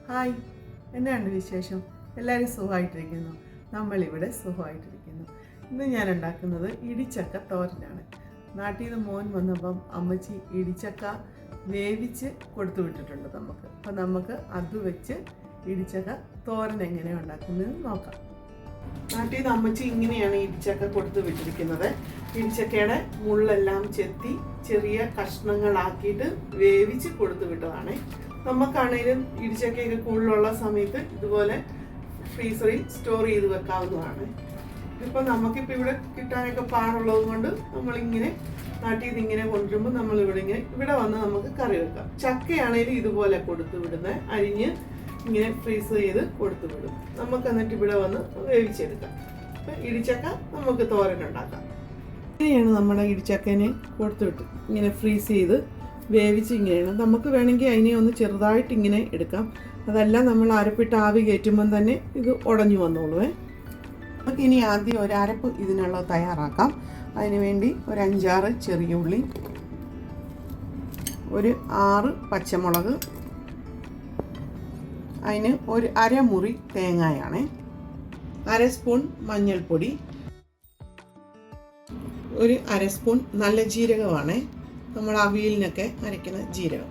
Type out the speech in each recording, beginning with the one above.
Hi, എന്നാണ് വിശേഷം? എല്ലാവരും സുഖമായിട്ടിരിക്കുന്നു. നമ്മളിവിടെ സുഖമായിട്ടിരിക്കുന്നു. ഇന്ന് ഞാൻ ഉണ്ടാക്കുന്നത് ഇടിച്ചക്ക തോരനാണ്. നാട്ടിൽ നിന്ന് മോൻ വന്നപ്പം അമ്മച്ചി ഇടിച്ചക്ക വേവിച്ച് കൊടുത്തു വിട്ടിട്ടുണ്ട് നമുക്ക്. അപ്പം നമുക്ക് അത് വെച്ച് ഇടിച്ചക്ക തോരൻ എങ്ങനെയാണ് ഉണ്ടാക്കുന്നതെന്ന് നോക്കാം. നാട്ടിൽ നിന്ന് അമ്മച്ചി ഇങ്ങനെയാണ് ഇടിച്ചക്ക കൊടുത്തു വിട്ടിരിക്കുന്നത്. ഇടിച്ചക്കയുടെ മുള്ളെല്ലാം ചെത്തി ചെറിയ കഷ്ണങ്ങളാക്കിയിട്ട് വേവിച്ച് കൊടുത്തു വിട്ടതാണ്. നമുക്കാണേലും ഇടിച്ചക്കയൊക്കെ കൂടുതലുള്ള സമയത്ത് ഇതുപോലെ ഫ്രീസറിൽ സ്റ്റോർ ചെയ്ത് വെക്കാവുന്നതാണ്. ഇതിപ്പോൾ നമുക്കിപ്പോൾ ഇവിടെ കിട്ടാനൊക്കെ പാടുള്ളത് കൊണ്ട് നമ്മളിങ്ങനെ നാട്ടിൽ നിന്ന് ഇങ്ങനെ കൊണ്ടുവരുമ്പോൾ ഇവിടെ വന്ന് നമുക്ക് കറി വെക്കാം. ചക്കയാണേലും ഇതുപോലെ കൊടുത്തു വിടുന്നത്, അരിഞ്ഞ് ഇങ്ങനെ ഫ്രീസ് ചെയ്ത് കൊടുത്തു വിടും. നമുക്ക് എന്നിട്ട് ഇവിടെ വന്ന് വേവിച്ചെടുക്കാം. അപ്പം ഇടിച്ചക്ക നമുക്ക് തോരനുണ്ടാക്കാം. ഇങ്ങനെയാണ് നമ്മുടെ ഇടിച്ചക്കനെ കൊടുത്തു വിട്ട് ഇങ്ങനെ ഫ്രീസ് ചെയ്ത് വേവിച്ച് ഇങ്ങനെയാണ്. നമുക്ക് വേണമെങ്കിൽ അതിനെ ഒന്ന് ചെറുതായിട്ട് ഇങ്ങനെ എടുക്കാം. അതല്ല നമ്മൾ അരപ്പിട്ട് ആവി കയറ്റുമ്പം തന്നെ ഇത് ഉടഞ്ഞു വന്നോളുവേ. നമുക്കിനി ആദ്യം ഒരു അരപ്പ് ഇതിനുള്ള തയ്യാറാക്കാം. അതിന് വേണ്ടി ഒരു 5-6 ചെറിയ ഉള്ളി, ഒരു 6 പച്ചമുളക്, അതിന് ഒരു അരമുറി തേങ്ങയാണ്, 1/2 സ്പൂൺ മഞ്ഞൾപ്പൊടി, ഒരു 1/2 സ്പൂൺ നല്ല ജീരകമാണ്, നമ്മൾ അവിയലിനൊക്കെ അരയ്ക്കുന്ന ജീരകം,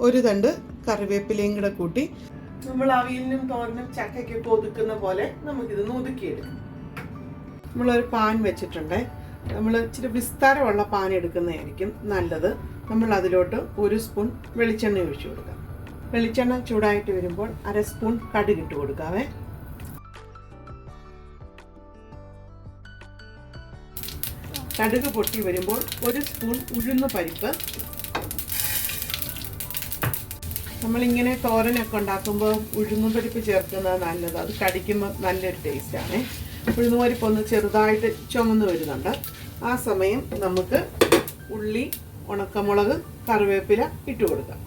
ഒരു തണ്ട് കറിവേപ്പിലയും കൂടെ കൂട്ടി നമ്മൾ അവിയലിനും തോരനും ചക്കയ്ക്കൊക്കെ ഒതുക്കുന്ന പോലെ നമുക്കിതൊന്ന് ഒതുക്കിയെടുക്കാം. നമ്മളൊരു പാൻ വെച്ചിട്ടുണ്ട്. നമ്മൾ ഇച്ചിരി വിസ്താരമുള്ള പാൻ എടുക്കുന്നതായിരിക്കും നല്ലത്. നമ്മൾ അതിലോട്ട് 1 സ്പൂൺ വെളിച്ചെണ്ണ ഒഴിച്ചു കൊടുക്കാം. വെളിച്ചെണ്ണ ചൂടായിട്ട് വരുമ്പോൾ 1/2 സ്പൂൺ കടുക് ഇട്ട് കൊടുക്കാവേ. കടുക് പൊട്ടി വരുമ്പോൾ 1 സ്പൂൺ ഉഴുന്ന് പരിപ്പ്. നമ്മളിങ്ങനെ തോരനൊക്കെ ഉണ്ടാക്കുമ്പോൾ ഉഴുന്ന് പരിപ്പ് ചേർക്കുന്നത് നല്ലത്. അത് കടിക്കുമ്പോൾ നല്ലൊരു ടേസ്റ്റാണ്. ഉഴുന്ന് പരിപ്പ് ഒന്ന് ചെറുതായിട്ട് ചുമന്ന് വരുന്നുണ്ട്. ആ സമയം നമുക്ക് ഉള്ളി, ഉണക്കമുളക്, കറിവേപ്പില ഇട്ട് കൊടുക്കാം.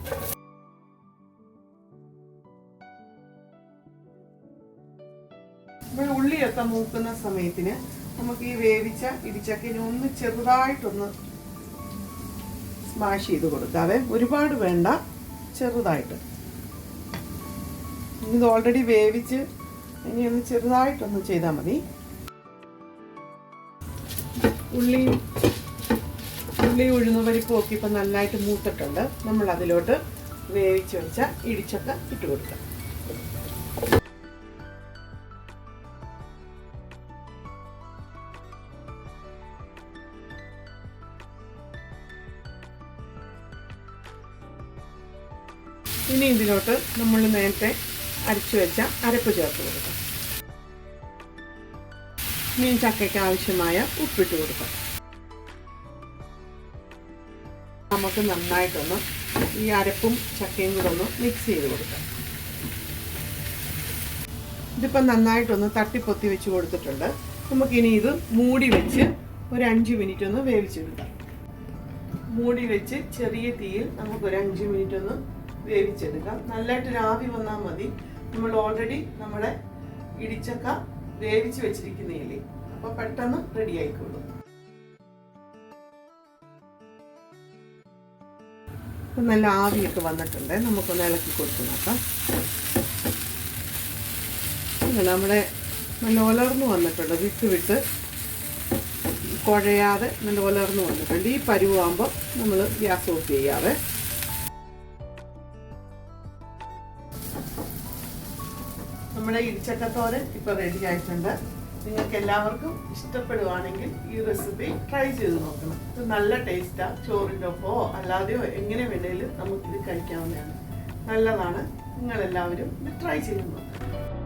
ഇപ്പോൾ ഉള്ളിയൊക്കെ മൂക്കുന്ന സമയത്തിന് നമുക്ക് ഈ വേവിച്ച ഇടിച്ചക്കനെ ഒന്ന് ചെറുതായിട്ടൊന്ന് സ്മാഷ് ചെയ്ത് കൊടുക്കാവേ. ഒരുപാട് വേണ്ട, ചെറുതായിട്ട്. ഇത് ഓൾറെഡി വേവിച്ച് ഇനി ഒന്ന് ചെറുതായിട്ടൊന്ന് ചെയ്താൽ മതി. ഉള്ളി ഉഴുന്ന് പരിപ്പും ഒക്കെ ഇപ്പം നന്നായിട്ട് മൂത്തിട്ടുണ്ട്. നമ്മൾ അതിലോട്ട് വേവിച്ച് വെച്ച ഇടിച്ചക്ക ഇട്ട് കൊടുക്കാം. ഇനി ഇതിലോട്ട് നമ്മൾ നേരത്തെ അരച്ചു വെച്ച അരപ്പ് ചേർത്ത് കൊടുക്കാം. മീൻ ചക്കയ്ക്ക് ആവശ്യമായ ഉപ്പിട്ട് കൊടുക്കാം. നമുക്ക് നന്നായിട്ടൊന്ന് ഈ അരപ്പും ചക്കയും കൂടെ ഒന്ന് മിക്സ് ചെയ്ത് കൊടുക്കാം. ഇതിപ്പം നന്നായിട്ടൊന്ന് തട്ടിപ്പൊത്തി വെച്ച് കൊടുത്തിട്ടുണ്ട്. നമുക്കിനി ഇത് മൂടി വെച്ച് ഒരു 5 മിനിറ്റ് ഒന്ന് വേവിച്ചെടുക്കാം. മൂടി വെച്ച് ചെറിയ തീയിൽ നമുക്കൊരു 5 മിനിറ്റ് ഒന്ന് വേവിച്ചെടുക്കാം. നല്ലതായിട്ട് ആവി വന്നാൽ മതി. നമ്മൾ ഓൾറെഡി നമ്മുടെ ഇടിച്ചക്ക വേവിച്ച് വെച്ചിരിക്കുന്നില്ലേ, അപ്പോൾ പെട്ടെന്ന് റെഡി ആയിക്കോളും. നല്ല ആവിയൊക്കെ വന്നിട്ടുണ്ട്. നമുക്കൊന്ന് ഇളക്കി കൊടുത്ത് നോക്കാം. നമ്മുടെ നല്ല ഉലർന്നു വന്നിട്ടുണ്ട്. വിട്ട് കുഴയാതെ നല്ല ഉലർന്നു വന്നിട്ടുണ്ട്. ഈ പരുവാകുമ്പോൾ നമ്മൾ ഗ്യാസ് ഓഫ് ചെയ്യാതെ. നമ്മുടെ ഇടിച്ചക്കത്തോരൻ ഇപ്പോൾ റെഡി ആയിട്ടുണ്ട്. നിങ്ങൾക്ക് എല്ലാവർക്കും ഇഷ്ടപ്പെടുവാണെങ്കിൽ ഈ റെസിപ്പി ട്രൈ ചെയ്ത് നോക്കണം. ഇത് നല്ല ടേസ്റ്റാണ്. ചോറിൻ്റെ ഒപ്പമോ അല്ലാതെയോ എങ്ങനെ വേണേലും നമുക്കിത് കഴിക്കാവുന്നതാണ്. നല്ലതാണ്. നിങ്ങളെല്ലാവരും ഇത് ട്രൈ ചെയ്ത് നോക്കണം.